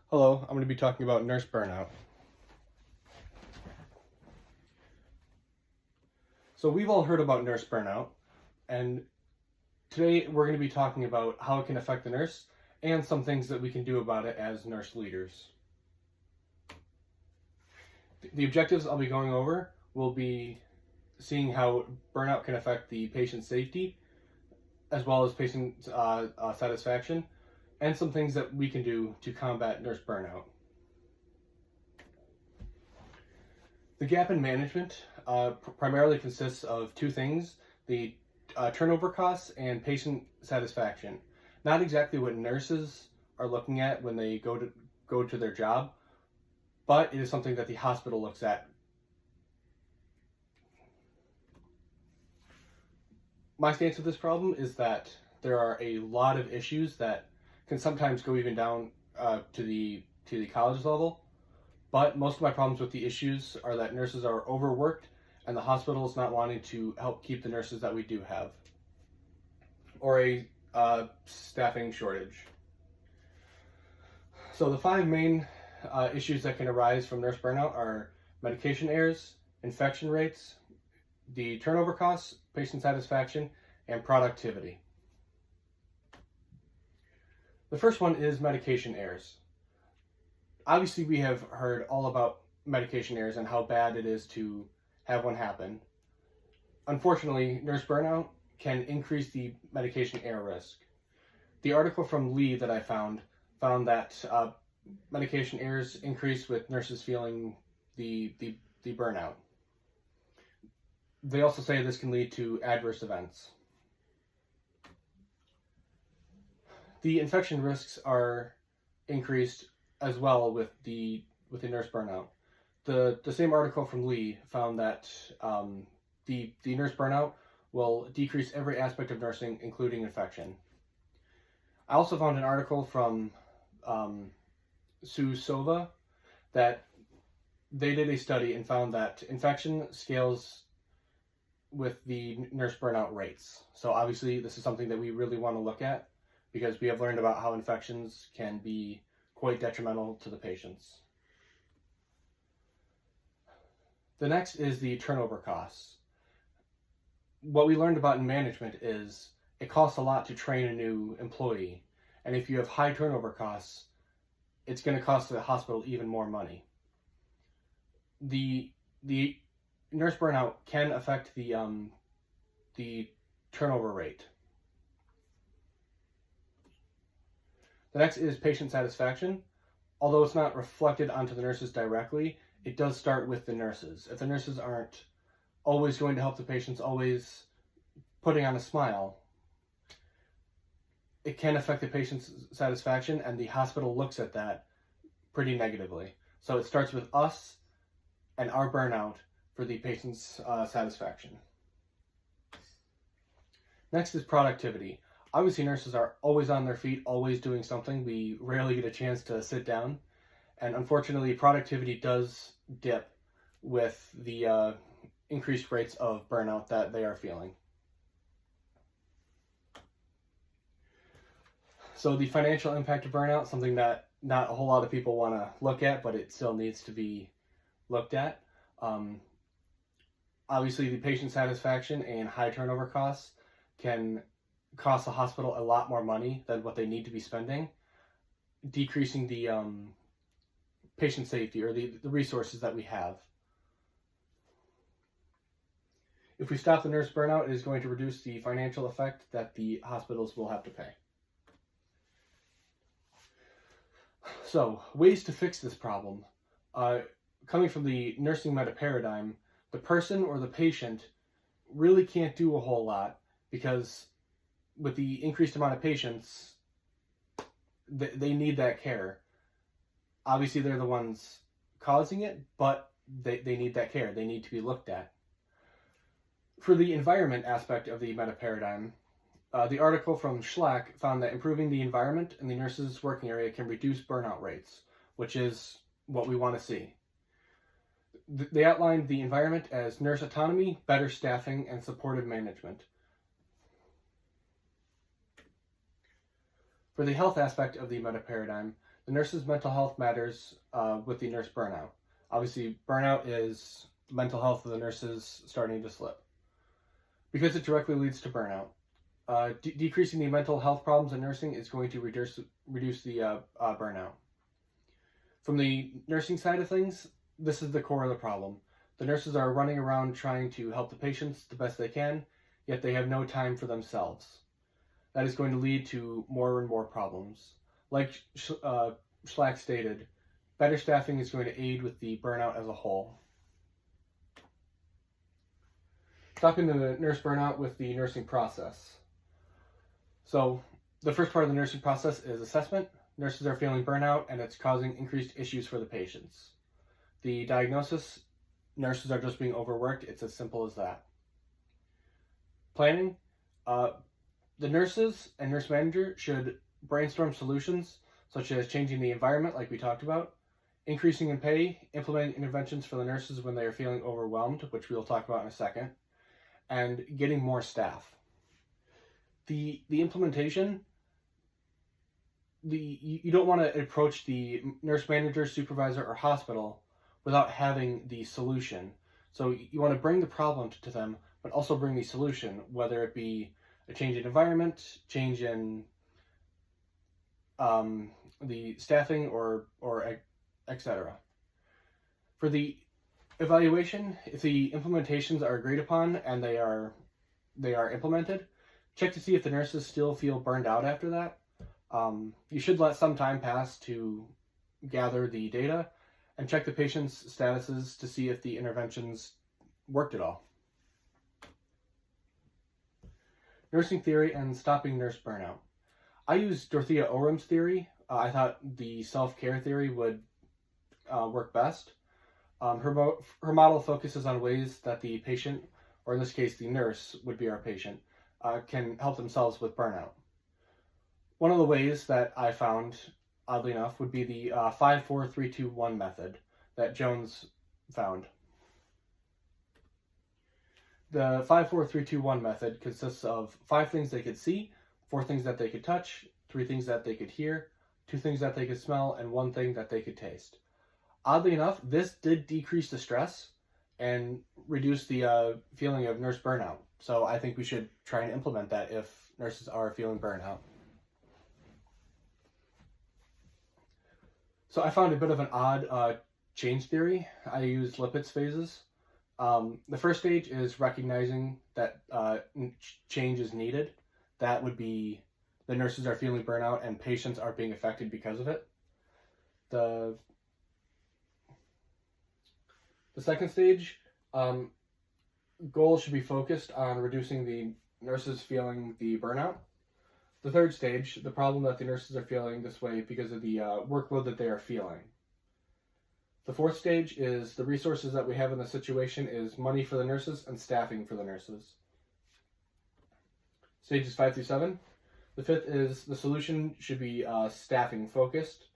Hello, I'm going to be talking about nurse burnout. So we've all heard about nurse burnout, and today we're going to be talking about how it can affect the nurse and some things that we can do about it as nurse leaders. The objectives I'll be going over will be seeing how burnout can affect the patient's safety, as well as patient satisfaction, and some things that we can do to combat nurse burnout. The gap in management primarily consists of two things: the turnover costs and patient satisfaction. Not exactly what nurses are looking at when they go to their job, but it is something that the hospital looks at. My stance with this problem is that there are a lot of issues that can sometimes go even down to the college level. But most of my problems with the issues are that nurses are overworked and the hospital is not wanting to help keep the nurses that we do have, or a staffing shortage. So the five main issues that can arise from nurse burnout are medication errors, infection rates, the turnover costs, patient satisfaction, and productivity. The first one is medication errors. Obviously, we have heard all about medication errors and how bad it is to have one happen. Unfortunately, nurse burnout can increase the medication error risk. The article from Lee that I found that medication errors increase with nurses feeling the burnout. They also say this can lead to adverse events. The infection risks are increased as well with the nurse burnout. The same article from Lee found that the nurse burnout will decrease every aspect of nursing, including infection. I also found an article from Sue Sova that they did a study and found that infection scales with the nurse burnout rates. So obviously this is something that we really want to look at, because we have learned about how infections can be quite detrimental to the patients. The next is the turnover costs. What we learned about in management is it costs a lot to train a new employee, and if you have high turnover costs, it's going to cost the hospital even more money. The nurse burnout can affect the turnover rate. The next is patient satisfaction. Although it's not reflected onto the nurses directly, it does start with the nurses. If the nurses aren't always going to help the patients, always putting on a smile, it can affect the patient's satisfaction, and the hospital looks at that pretty negatively. So it starts with us and our burnout for the patient's satisfaction. Next is productivity. Obviously, nurses are always on their feet, always doing something. We rarely get a chance to sit down. And unfortunately, productivity does dip with the increased rates of burnout that they are feeling. So the financial impact of burnout, something that not a whole lot of people want to look at, but it still needs to be looked at. Obviously, the patient satisfaction and high turnover costs can cost the hospital a lot more money than what they need to be spending, decreasing the patient safety, or the resources that we have. If we stop the nurse burnout, it is going to reduce the financial effect that the hospitals will have to pay. So, ways to fix this problem. Coming from the nursing meta paradigm, the person or the patient really can't do a whole lot, because with the increased amount of patients, they need that care. Obviously, they're the ones causing it, but they need that care. They need to be looked at. For the environment aspect of the meta paradigm, the article from Schlack found that improving the environment in the nurse's working area can reduce burnout rates, which is what we want to see. They outlined the environment as nurse autonomy, better staffing, and supportive management. For the health aspect of the meta paradigm, The nurse's mental health matters with the nurse burnout. Obviously, burnout is mental health of the nurses starting to slip because it directly leads to burnout. Decreasing the mental health problems in nursing is going to reduce the burnout. From the nursing side of things, this is the core of the problem. The nurses are running around trying to help the patients the best they can, yet they have no time for themselves. That is going to lead to more and more problems. Like Schlack stated, better staffing is going to aid with the burnout as a whole. Stopping the nurse burnout with the nursing process. So the first part of the nursing process is assessment. Nurses are feeling burnout and it's causing increased issues for the patients. The diagnosis, nurses are just being overworked. It's as simple as that. Planning, the nurses and nurse manager should brainstorm solutions such as changing the environment like we talked about, increasing in pay, implementing interventions for the nurses when they are feeling overwhelmed, which we'll talk about in a second, and getting more staff. The implementation, you don't want to approach the nurse manager, supervisor, or hospital without having the solution. So you want to bring the problem to them, but also bring the solution, whether it be a change in environment, change in the staffing, or etc. For the evaluation, if the implementations are agreed upon and they are implemented, check to see if the nurses still feel burned out after that. You should let some time pass to gather the data and check the patient's statuses to see if the interventions worked at all. Nursing theory and stopping nurse burnout. I used Dorothea Orum's theory. I thought the self-care theory would work best. Her model focuses on ways that the patient, or in this case the nurse would be our patient, can help themselves with burnout. One of the ways that I found, oddly enough, would be the 5-4-3-2-1 method that Jones found. The 5-4-3-2-1 method consists of 5 things they could see, 4 things that they could touch, 3 things that they could hear, 2 things that they could smell, and 1 thing that they could taste. Oddly enough, this did decrease the stress and reduce the feeling of nurse burnout. So I think we should try and implement that if nurses are feeling burnout. So I found a bit of an odd change theory. I used Lippitt's phases. The first stage is recognizing that change is needed. That would be the nurses are feeling burnout and patients are being affected because of it. The second stage, goals should be focused on reducing the nurses feeling the burnout. The third stage, the problem that the nurses are feeling this way because of the workload that they are feeling. The fourth stage is the resources that we have in the situation is money for the nurses and staffing for the nurses. Stages 5 through 7. The fifth is the solution should be staffing focused.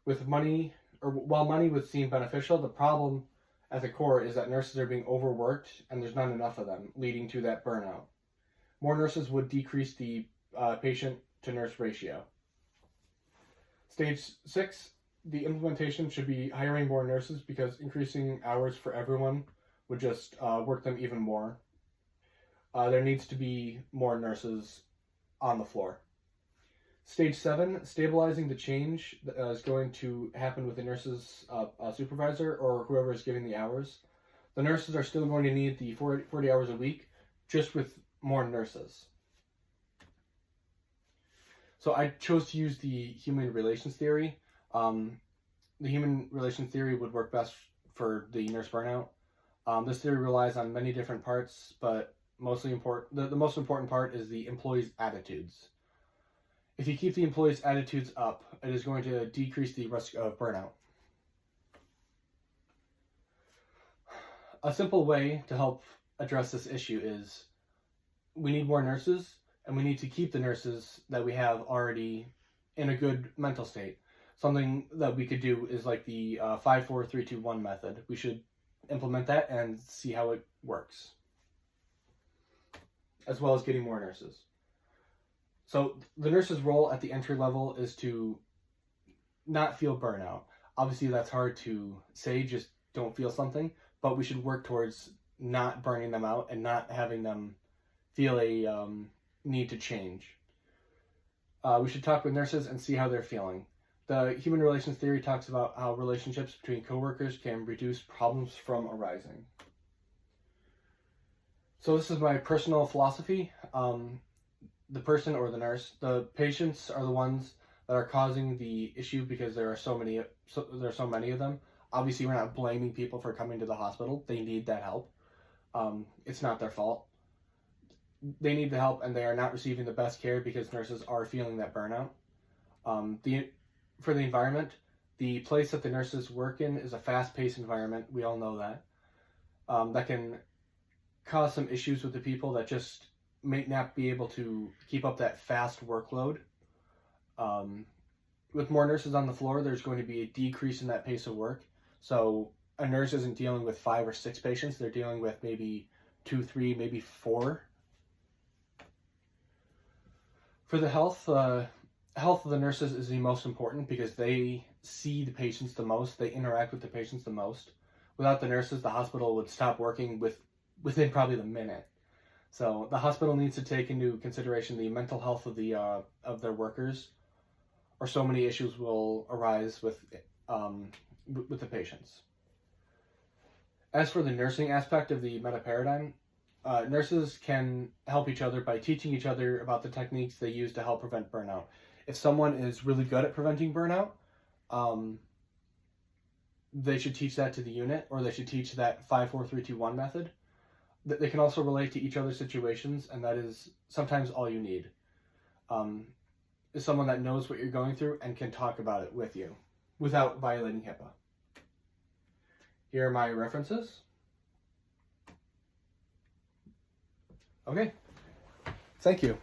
With money, or while money would seem beneficial, the problem at the core is that nurses are being overworked and there's not enough of them, leading to that burnout. More nurses would decrease the patient to nurse ratio. Stage 6, the implementation should be hiring more nurses because increasing hours for everyone would just work them even more. There needs to be more nurses on the floor. Stage 7, stabilizing the change that is going to happen with the nurse's supervisor or whoever is giving the hours. The nurses are still going to need the 40 hours a week, just with more nurses. So I chose to use the human relations theory. The human relations theory would work best for the nurse burnout. This theory relies on many different parts, but the most important part is the employees' attitudes. If you keep the employees' attitudes up, it is going to decrease the risk of burnout. A simple way to help address this issue is we need more nurses, and we need to keep the nurses that we have already in a good mental state. Something that we could do is like the 5-4-3-2-1 method. We should implement that and see how it works, as well as getting more nurses. So the nurse's role at the entry level is to not feel burnout. Obviously, that's hard to say, just don't feel something, but we should work towards not burning them out and not having them feel a need to change. We should talk with nurses and see how they're feeling. The human relations theory talks about how relationships between coworkers can reduce problems from arising. So this is my personal philosophy. The person or the nurse, the patients are the ones that are causing the issue because there are so many of them. Obviously, we're not blaming people for coming to the hospital. They need that help. It's not their fault. They need the help, and they are not receiving the best care because nurses are feeling that burnout. For the environment, the place that the nurses work in is a fast-paced environment. We all know that. That can cause some issues with the people that just may not be able to keep up that fast workload. With more nurses on the floor, there's going to be a decrease in that pace of work. So a nurse isn't dealing with 5 or 6 patients. They're dealing with maybe 2, 3, maybe 4. For the health of the nurses is the most important because they see the patients the most. They interact with the patients the most. Without the nurses, the hospital would stop working within probably the minute. So the hospital needs to take into consideration the mental health of their workers, or so many issues will arise with the patients. As for the nursing aspect of the meta paradigm, nurses can help each other by teaching each other about the techniques they use to help prevent burnout. If someone is really good at preventing burnout, they should teach that to the unit, or they should teach that 5-4-3-2-1 method. They can also relate to each other's situations, and that is sometimes all you need. Is someone that knows what you're going through and can talk about it with you without violating HIPAA. Here are my references. Okay, thank you.